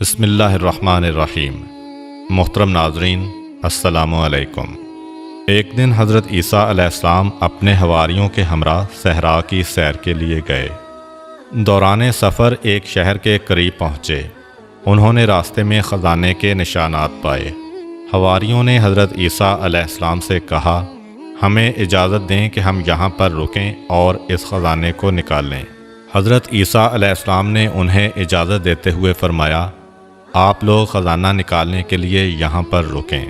بسم اللہ الرحمن الرحیم۔ محترم ناظرین، السلام علیکم۔ ایک دن حضرت عیسیٰ علیہ السلام اپنے حواریوں کے ہمراہ صحرا کی سیر کے لیے گئے۔ دوران سفر ایک شہر کے قریب پہنچے۔ انہوں نے راستے میں خزانے کے نشانات پائے۔ حواریوں نے حضرت عیسیٰ علیہ السلام سے کہا، ہمیں اجازت دیں کہ ہم یہاں پر رکیں اور اس خزانے کو نکال لیں۔ حضرت عیسیٰ علیہ السلام نے انہیں اجازت دیتے ہوئے فرمایا، آپ لوگ خزانہ نکالنے کے لیے یہاں پر رکیں۔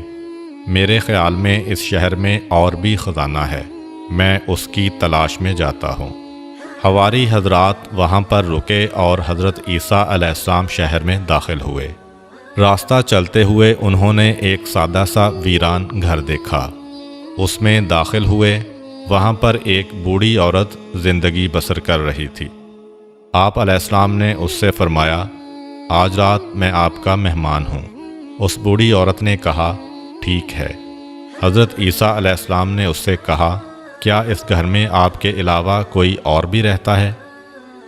میرے خیال میں اس شہر میں اور بھی خزانہ ہے، میں اس کی تلاش میں جاتا ہوں۔ حواری حضرات وہاں پر رکے اور حضرت عیسیٰ علیہ السلام شہر میں داخل ہوئے۔ راستہ چلتے ہوئے انہوں نے ایک سادہ سا ویران گھر دیکھا۔ اس میں داخل ہوئے۔ وہاں پر ایک بوڑھی عورت زندگی بسر کر رہی تھی۔ آپ علیہ السلام نے اس سے فرمایا، آج رات میں آپ کا مہمان ہوں۔ اس بوڑھی عورت نے کہا، ٹھیک ہے۔ حضرت عیسیٰ علیہ السلام نے اس سے کہا، کیا اس گھر میں آپ کے علاوہ کوئی اور بھی رہتا ہے؟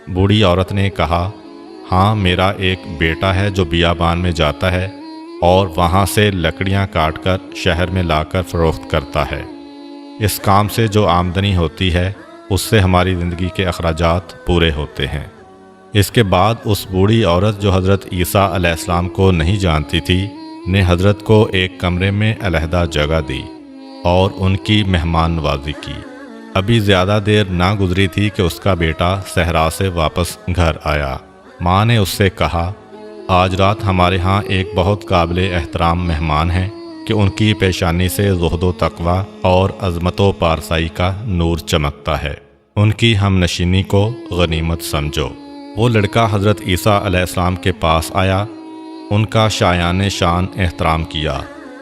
بوڑھی عورت نے کہا، ہاں، میرا ایک بیٹا ہے جو بیابان میں جاتا ہے اور وہاں سے لکڑیاں کاٹ کر شہر میں لا کر فروخت کرتا ہے۔ اس کام سے جو آمدنی ہوتی ہے اس سے ہماری زندگی کے اخراجات پورے ہوتے ہیں۔ اس کے بعد اس بوڑھی عورت جو حضرت عیسیٰ علیہ السلام کو نہیں جانتی تھی نے حضرت کو ایک کمرے میں علیحدہ جگہ دی اور ان کی مہمان نوازی کی۔ ابھی زیادہ دیر نہ گزری تھی کہ اس کا بیٹا صحرا سے واپس گھر آیا۔ ماں نے اس سے کہا، آج رات ہمارے ہاں ایک بہت قابل احترام مہمان ہیں کہ ان کی پیشانی سے زہد و تقوی اور عظمت و پارسائی کا نور چمکتا ہے۔ ان کی ہم نشینی کو غنیمت سمجھو۔ وہ لڑکا حضرت عیسیٰ علیہ السلام کے پاس آیا، ان کا شایان شان احترام کیا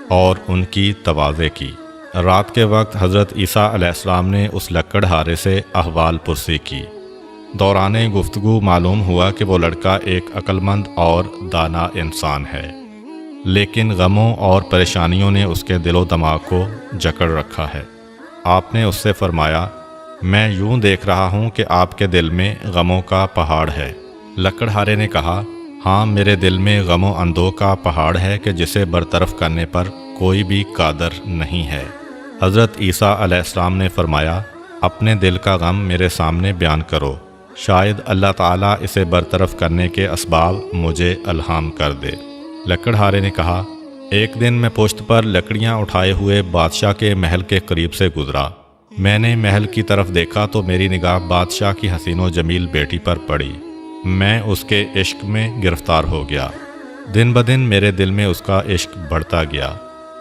اور ان کی تواضع کی۔ رات کے وقت حضرت عیسیٰ علیہ السلام نے اس لکڑہارے سے احوال پرسی کی۔ دوران گفتگو معلوم ہوا کہ وہ لڑکا ایک عقلمند اور دانا انسان ہے، لیکن غموں اور پریشانیوں نے اس کے دل و دماغ کو جکڑ رکھا ہے۔ آپ نے اس سے فرمایا، میں یوں دیکھ رہا ہوں کہ آپ کے دل میں غموں کا پہاڑ ہے۔ لکڑہارے نے کہا، ہاں، میرے دل میں غم و اندوہ کا پہاڑ ہے کہ جسے برطرف کرنے پر کوئی بھی قادر نہیں ہے۔ حضرت عیسیٰ علیہ السلام نے فرمایا، اپنے دل کا غم میرے سامنے بیان کرو، شاید اللہ تعالیٰ اسے برطرف کرنے کے اسباب مجھے الہام کر دے۔ لکڑہارے نے کہا، ایک دن میں پشت پر لکڑیاں اٹھائے ہوئے بادشاہ کے محل کے قریب سے گزرا۔ میں نے محل کی طرف دیکھا تو میری نگاہ بادشاہ کی حسین و جمیل بیٹی پر پڑی۔ میں اس کے عشق میں گرفتار ہو گیا۔ دن بدن میرے دل میں اس کا عشق بڑھتا گیا،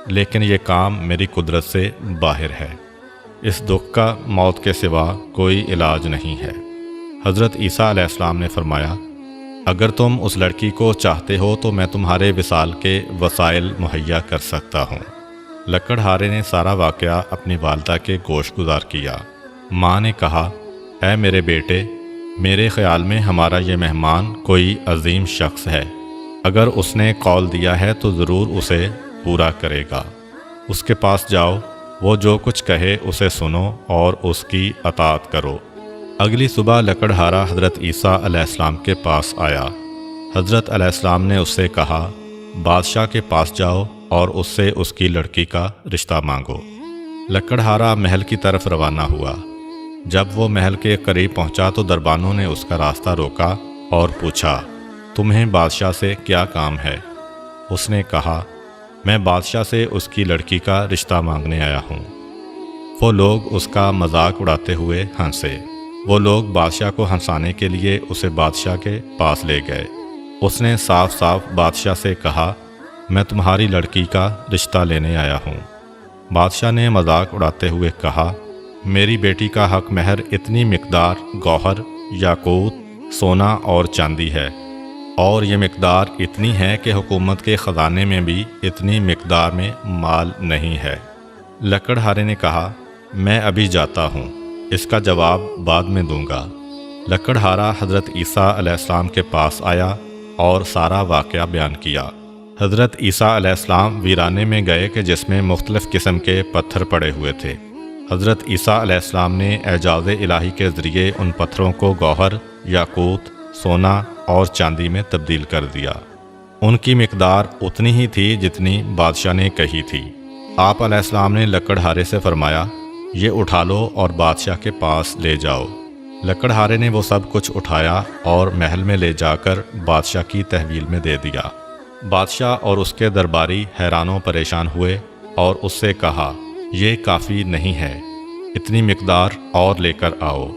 لیکن یہ کام میری قدرت سے باہر ہے۔ اس دکھ کا موت کے سوا کوئی علاج نہیں ہے۔ حضرت عیسیٰ علیہ السلام نے فرمایا، اگر تم اس لڑکی کو چاہتے ہو تو میں تمہارے وصال کے وسائل مہیا کر سکتا ہوں۔ لکڑہارے نے سارا واقعہ اپنی والدہ کے گوش گزار کیا۔ ماں نے کہا، اے میرے بیٹے، میرے خیال میں ہمارا یہ مہمان کوئی عظیم شخص ہے۔ اگر اس نے قول دیا ہے تو ضرور اسے پورا کرے گا۔ اس کے پاس جاؤ، وہ جو کچھ کہے اسے سنو اور اس کی اطاعت کرو۔ اگلی صبح لکڑہارا حضرت عیسیٰ علیہ السلام کے پاس آیا۔ حضرت علیہ السلام نے اس سے کہا، بادشاہ کے پاس جاؤ اور اس سے اس کی لڑکی کا رشتہ مانگو۔ لکڑہارا محل کی طرف روانہ ہوا۔ جب وہ محل کے قریب پہنچا تو دربانوں نے اس کا راستہ روکا اور پوچھا، تمہیں بادشاہ سے کیا کام ہے؟ اس نے کہا، میں بادشاہ سے اس کی لڑکی کا رشتہ مانگنے آیا ہوں۔ وہ لوگ اس کا مذاق اڑاتے ہوئے ہنسے۔ وہ لوگ بادشاہ کو ہنسانے کے لیے اسے بادشاہ کے پاس لے گئے۔ اس نے صاف صاف بادشاہ سے کہا، میں تمہاری لڑکی کا رشتہ لینے آیا ہوں۔ بادشاہ نے مذاق اڑاتے ہوئے کہا، میری بیٹی کا حق مہر اتنی مقدار گوہر، یاقوت، سونا اور چاندی ہے، اور یہ مقدار اتنی ہے کہ حکومت کے خزانے میں بھی اتنی مقدار میں مال نہیں ہے۔ لکڑہارے نے کہا، میں ابھی جاتا ہوں، اس کا جواب بعد میں دوں گا۔ لکڑہارا حضرت عیسیٰ علیہ السلام کے پاس آیا اور سارا واقعہ بیان کیا۔ حضرت عیسیٰ علیہ السلام ویرانے میں گئے کہ جس میں مختلف قسم کے پتھر پڑے ہوئے تھے۔ حضرت عیسیٰ علیہ السلام نے اعجاز الہی کے ذریعے ان پتھروں کو گوہر، یاقوت، سونا اور چاندی میں تبدیل کر دیا۔ ان کی مقدار اتنی ہی تھی جتنی بادشاہ نے کہی تھی۔ آپ علیہ السلام نے لکڑہارے سے فرمایا، یہ اٹھا لو اور بادشاہ کے پاس لے جاؤ۔ لکڑہارے نے وہ سب کچھ اٹھایا اور محل میں لے جا کر بادشاہ کی تحویل میں دے دیا۔ بادشاہ اور اس کے درباری حیران و پریشان ہوئے اور اس سے کہا، یہ کافی نہیں ہے، اتنی مقدار اور لے کر آؤ۔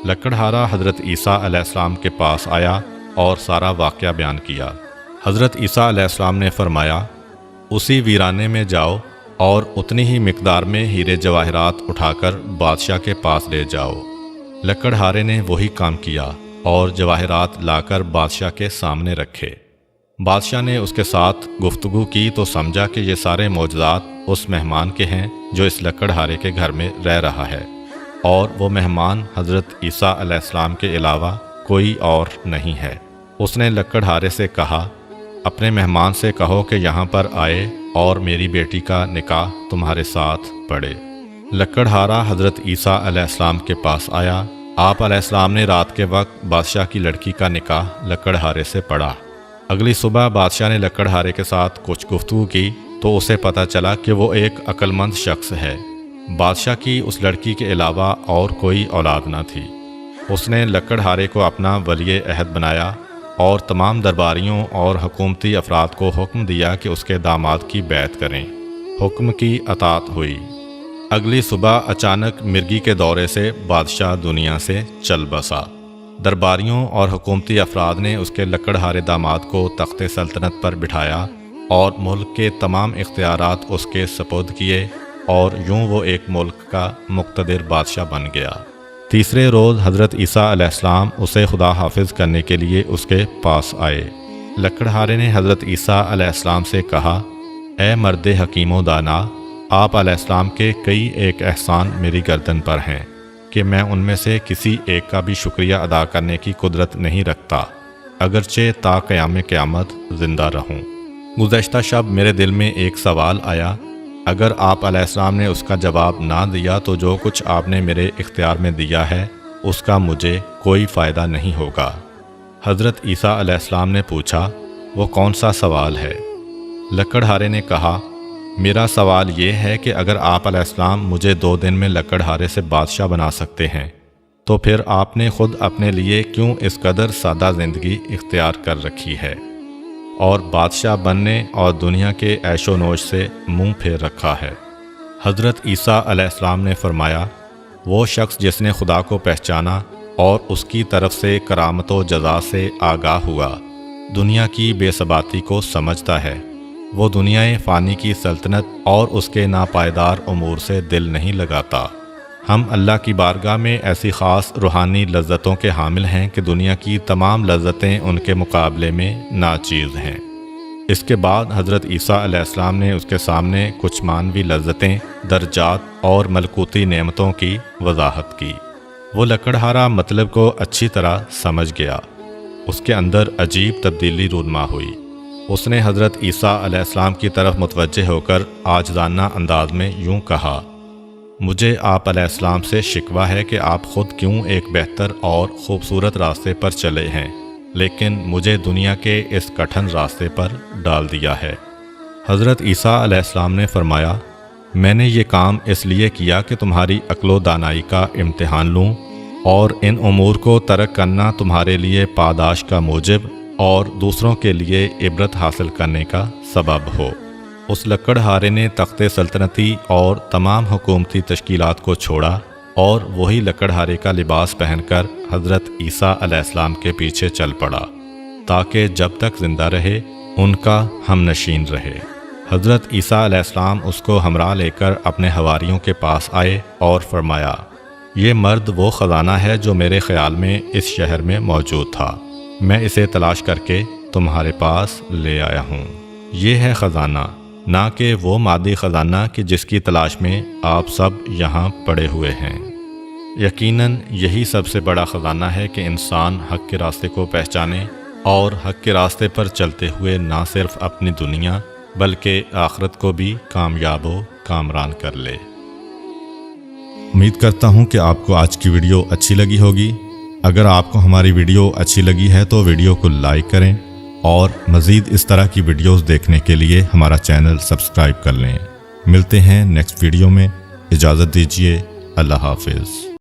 لکڑہارا حضرت عیسیٰ علیہ السلام کے پاس آیا اور سارا واقعہ بیان کیا۔ حضرت عیسیٰ علیہ السلام نے فرمایا، اسی ویرانے میں جاؤ اور اتنی ہی مقدار میں ہیرے جواہرات اٹھا کر بادشاہ کے پاس لے جاؤ۔ لکڑہارے نے وہی کام کیا اور جواہرات لا کر بادشاہ کے سامنے رکھے۔ بادشاہ نے اس کے ساتھ گفتگو کی تو سمجھا کہ یہ سارے معجزات اس مہمان کے ہیں جو اس لکڑہارے کے گھر میں رہ رہا ہے، اور وہ مہمان حضرت عیسیٰ علیہ السلام کے علاوہ کوئی اور نہیں ہے۔ اس نے لکڑہارے سے کہا، اپنے مہمان سے کہو کہ یہاں پر آئے اور میری بیٹی کا نکاح تمہارے ساتھ پڑھے۔ لکڑہارا حضرت عیسیٰ علیہ السلام کے پاس آیا۔ آپ علیہ السلام نے رات کے وقت بادشاہ کی لڑکی کا نکاح لکڑہارے سے پڑھا۔ اگلی صبح بادشاہ نے لکڑہارے کے ساتھ کچھ گفتگو کی تو اسے پتہ چلا کہ وہ ایک عقل مند شخص ہے۔ بادشاہ کی اس لڑکی کے علاوہ اور کوئی اولاد نہ تھی۔ اس نے لکڑہارے کو اپنا ولی عہد بنایا اور تمام درباریوں اور حکومتی افراد کو حکم دیا کہ اس کے داماد کی بیعت کریں۔ حکم کی اطاعت ہوئی۔ اگلی صبح اچانک مرگی کے دورے سے بادشاہ دنیا سے چل بسا۔ درباریوں اور حکومتی افراد نے اس کے لکڑہارے داماد کو تخت سلطنت پر بٹھایا اور ملک کے تمام اختیارات اس کے سپرد کیے، اور یوں وہ ایک ملک کا مقتدر بادشاہ بن گیا۔ تیسرے روز حضرت عیسیٰ علیہ السلام اسے خدا حافظ کرنے کے لیے اس کے پاس آئے۔ لکڑہارے نے حضرت عیسیٰ علیہ السلام سے کہا، اے مرد حکیم و دانا، آپ علیہ السلام کے کئی ایک احسان میری گردن پر ہیں کہ میں ان میں سے کسی ایک کا بھی شکریہ ادا کرنے کی قدرت نہیں رکھتا، اگرچہ تا قیام قیامت زندہ رہوں۔ گزشتہ شب میرے دل میں ایک سوال آیا، اگر آپ علیہ السلام نے اس کا جواب نہ دیا تو جو کچھ آپ نے میرے اختیار میں دیا ہے اس کا مجھے کوئی فائدہ نہیں ہوگا۔ حضرت عیسیٰ علیہ السلام نے پوچھا، وہ کون سا سوال ہے؟ لکڑہارے نے کہا، میرا سوال یہ ہے کہ اگر آپ علیہ السلام مجھے 2 دن میں لکڑہارے سے بادشاہ بنا سکتے ہیں تو پھر آپ نے خود اپنے لیے کیوں اس قدر سادہ زندگی اختیار کر رکھی ہے اور بادشاہ بننے اور دنیا کے عیش و نوش سے منہ پھیر رکھا ہے؟ حضرت عیسیٰ علیہ السلام نے فرمایا، وہ شخص جس نے خدا کو پہچانا اور اس کی طرف سے کرامت و جزا سے آگاہ ہوا، دنیا کی بے ثباتی کو سمجھتا ہے، وہ دنیا فانی کی سلطنت اور اس کے ناپائیدار امور سے دل نہیں لگاتا۔ ہم اللہ کی بارگاہ میں ایسی خاص روحانی لذتوں کے حامل ہیں کہ دنیا کی تمام لذتیں ان کے مقابلے میں ناچیز ہیں۔ اس کے بعد حضرت عیسیٰ علیہ السلام نے اس کے سامنے کچھ مانوی لذتیں، درجات اور ملکوتی نعمتوں کی وضاحت کی۔ وہ لکڑہارا مطلب کو اچھی طرح سمجھ گیا۔ اس کے اندر عجیب تبدیلی رونما ہوئی۔ اس نے حضرت عیسیٰ علیہ السلام کی طرف متوجہ ہو کر عاجزانہ انداز میں یوں کہا، مجھے آپ علیہ السلام سے شکوہ ہے کہ آپ خود کیوں ایک بہتر اور خوبصورت راستے پر چلے ہیں لیکن مجھے دنیا کے اس کٹھن راستے پر ڈال دیا ہے۔ حضرت عیسیٰ علیہ السلام نے فرمایا، میں نے یہ کام اس لیے کیا کہ تمہاری عقل و دانائی کا امتحان لوں اور ان امور کو ترک کرنا تمہارے لیے پاداش کا موجب اور دوسروں کے لیے عبرت حاصل کرنے کا سبب ہو۔ اس لکڑہارے نے تخت سلطنتی اور تمام حکومتی تشکیلات کو چھوڑا اور وہی لکڑہارے کا لباس پہن کر حضرت عیسیٰ علیہ السلام کے پیچھے چل پڑا تاکہ جب تک زندہ رہے ان کا ہم نشین رہے۔ حضرت عیسیٰ علیہ السلام اس کو ہمراہ لے کر اپنے حواریوں کے پاس آئے اور فرمایا، یہ مرد وہ خزانہ ہے جو میرے خیال میں اس شہر میں موجود تھا، میں اسے تلاش کر کے تمہارے پاس لے آیا ہوں۔ یہ ہے خزانہ، نہ کہ وہ مادی خزانہ کہ جس کی تلاش میں آپ سب یہاں پڑے ہوئے ہیں۔ یقیناً یہی سب سے بڑا خزانہ ہے کہ انسان حق کے راستے کو پہچانے اور حق کے راستے پر چلتے ہوئے نہ صرف اپنی دنیا بلکہ آخرت کو بھی کامیاب و کامران کر لے۔ امید کرتا ہوں کہ آپ کو آج کی ویڈیو اچھی لگی ہوگی۔ اگر آپ کو ہماری ویڈیو اچھی لگی ہے تو ویڈیو کو لائک کریں اور مزید اس طرح کی ویڈیوز دیکھنے کے لیے ہمارا چینل سبسکرائب کر لیں۔ ملتے ہیں نیکسٹ ویڈیو میں، اجازت دیجیے، اللہ حافظ۔